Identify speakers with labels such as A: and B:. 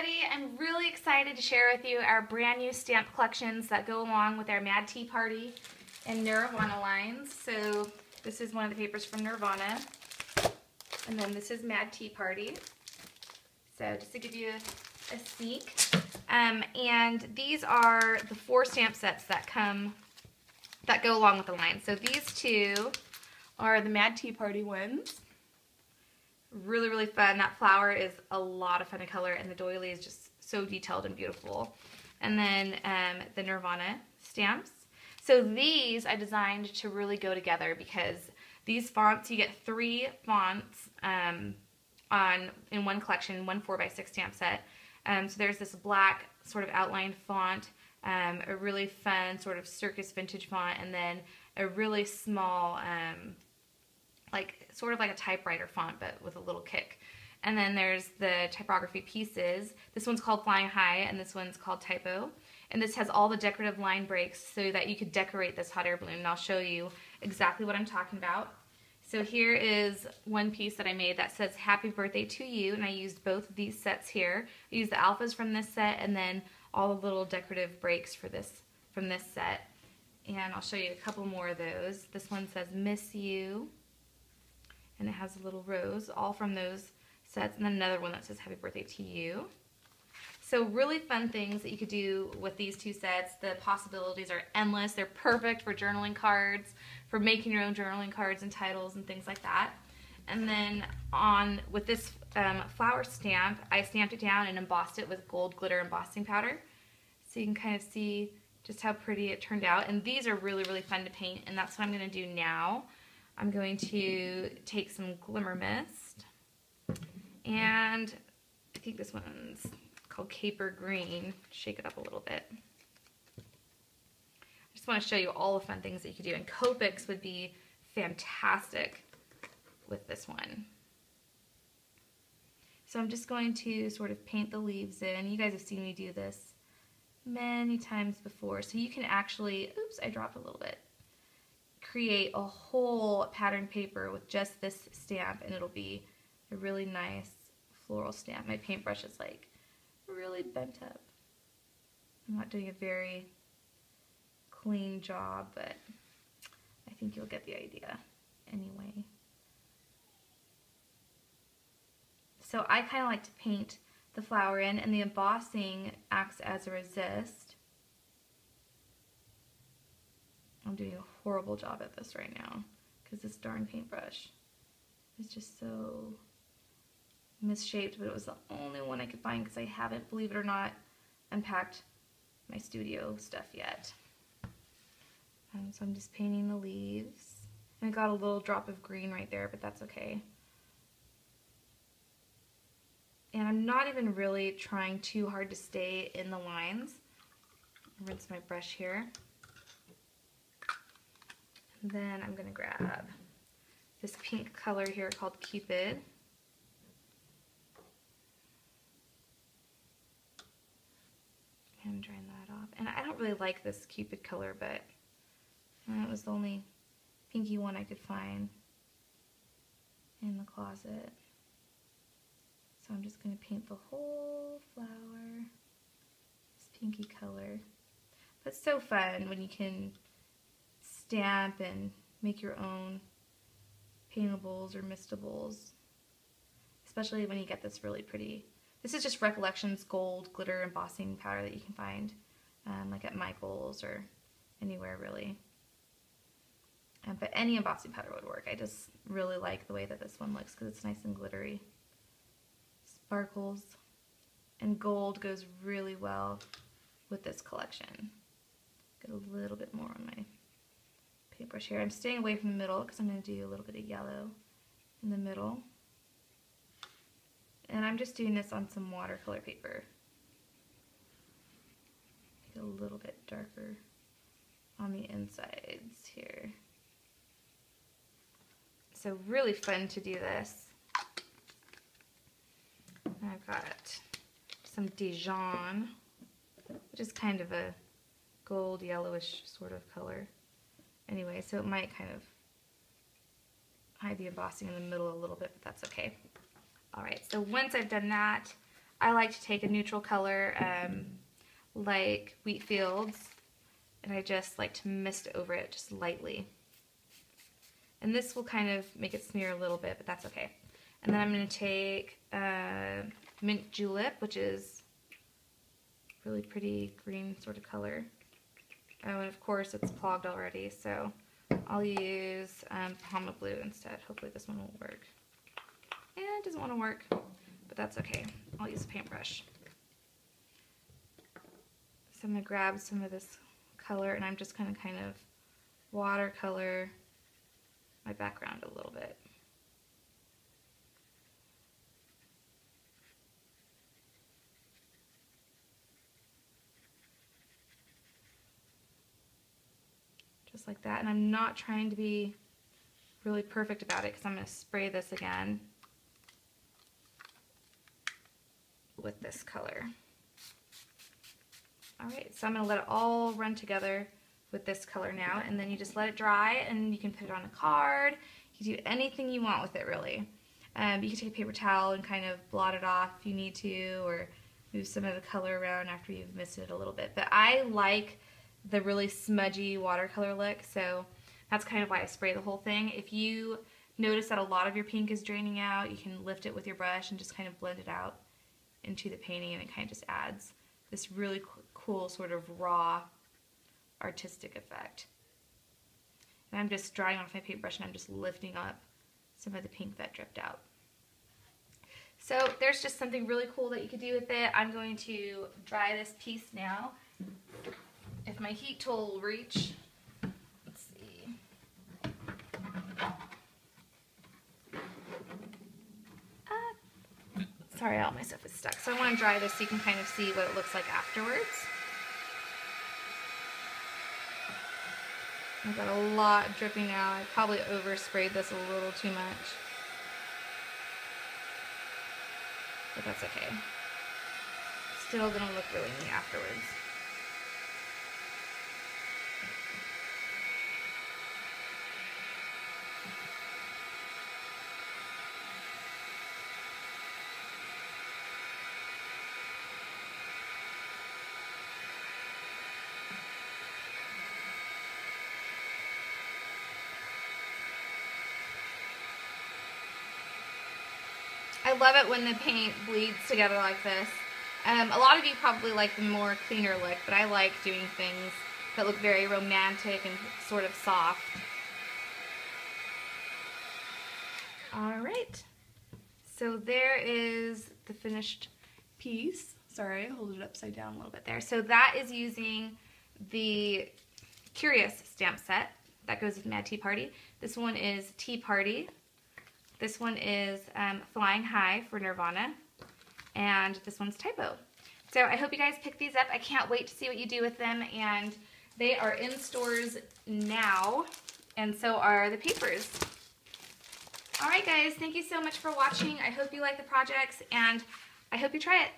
A: everybody. I'm really excited to share with you our brand new stamp collections that go along with our Mad Tea Party and Nirvana lines. So this is one of the papers from Nirvana, and then this is Mad Tea Party. So just to give you a sneak. And these are the 4 stamp sets that go along with the line. So these two are the Mad Tea Party ones. Really, really fun. That flower is a lot of fun to color, and the doily is just so detailed and beautiful. And then the Nirvana stamps. So these I designed to really go together because these fonts, you get 3 fonts in one collection, one 4x6 stamp set. So there's this black sort of outlined font, a really fun sort of circus vintage font, and then a really small sort of like a typewriter font, but with a little kick. And then there's the typography pieces. This one's called Flying High, and this one's called Typo. And this has all the decorative line breaks so that you could decorate this hot air balloon. And I'll show you exactly what I'm talking about. So here is one piece that I made that says Happy Birthday to You, and I used both of these sets here. I used the alphas from this set and then all the little decorative breaks from this set. And I'll show you a couple more of those. This one says Miss You, and it has a little rose, all from those sets, and then another one that says Happy Birthday to You. So really fun things that you could do with these 2 sets. The possibilities are endless. They're perfect for journaling cards, for making your own journaling cards and titles and things like that. And then with this flower stamp, I stamped it down and embossed it with gold glitter embossing powder. So you can kind of see just how pretty it turned out. And these are really, really fun to paint, and that's what I'm going to do now. I'm going to take some Glimmer Mist, and I think this one's called Caper Green. Shake it up a little bit. I just want to show you all the fun things that you could do, and Copics would be fantastic with this one. So I'm just going to sort of paint the leaves in. You guys have seen me do this many times before, so you can actually, oops, I dropped a little bit, create a whole pattern paper with just this stamp, and it'll be a really nice floral stamp. My paintbrush is like really bent up. I'm not doing a very clean job, but I think you'll get the idea anyway. So I kind of like to paint the flower in, and the embossing acts as a resist. I'm doing a horrible job at this right now because this darn paintbrush is just so misshaped, but it was the only one I could find because I haven't, believe it or not, unpacked my studio stuff yet. So I'm just painting the leaves, and I got a little drop of green right there, but that's okay. And I'm not even really trying too hard to stay in the lines. Rinse my brush here. And then I'm going to grab this pink color here called Cupid. And I'm drying that off. And I don't really like this Cupid color, but it was the only pinky one I could find in the closet. So I'm just going to paint the whole flower this pinky color. But it's so fun when you can stamp and make your own paintables or mistables, especially when you get this really pretty. This is just Recollections gold glitter embossing powder that you can find like at Michael's or anywhere really. But any embossing powder would work. I just really like the way that this one looks because it's nice and glittery. Sparkles, and gold goes really well with this collection. Get a little bit more on my paintbrush here. I'm staying away from the middle because I'm going to do a little bit of yellow in the middle. And I'm just doing this on some watercolor paper. Get a little bit darker on the insides here. So really fun to do this. And I've got some Dijon, which is kind of a gold yellowish sort of color. Anyway, so it might kind of hide the embossing in the middle a little bit, but that's okay. Alright, so once I've done that, I like to take a neutral color like Wheat Fields, and I just like to mist over it just lightly. And this will kind of make it smear a little bit, but that's okay. And then I'm going to take Mint Julep, which is really pretty green sort of color. Oh, and of course it's clogged already, so I'll use Palma Blue instead. Hopefully this one will work. Yeah, it doesn't want to work, but that's okay. I'll use a paintbrush. So I'm going to grab some of this color, and I'm just going to kind of watercolor my background a little bit. Just like that, and I'm not trying to be really perfect about it because I'm going to spray this again with this color. Alright, so I'm going to let it all run together with this color now, and then you just let it dry, and you can put it on a card. You can do anything you want with it, really. You can take a paper towel and kind of blot it off if you need to, or move some of the color around after you've misted it a little bit. But I like the really smudgy watercolor look, so that's kind of why I spray the whole thing. If you notice that a lot of your pink is draining out, you can lift it with your brush and just kind of blend it out into the painting, and it kind of just adds this really cool sort of raw artistic effect. And I'm just drawing off my paintbrush, and I'm just lifting up some of the pink that dripped out. So there's just something really cool that you could do with it. I'm going to dry this piece now. If my heat tool will reach, let's see. Sorry, all my stuff is stuck. So I want to dry this so you can kind of see what it looks like afterwards. I've got a lot dripping out. I probably oversprayed this a little too much. But that's okay. Still gonna look really neat afterwards. I love it when the paint bleeds together like this. A lot of you probably like the more cleaner look, but I like doing things that look very romantic and sort of soft. Alright, so there is the finished piece. Sorry, I hold it upside down a little bit there. So that is using the Curious stamp set that goes with Mad Tea Party. This one is Tea Party. This one is Flying High for Nirvana, and this one's Typo. So I hope you guys pick these up. I can't wait to see what you do with them, and they are in stores now, and so are the papers. Alright guys, thank you so much for watching. I hope you like the projects, and I hope you try it.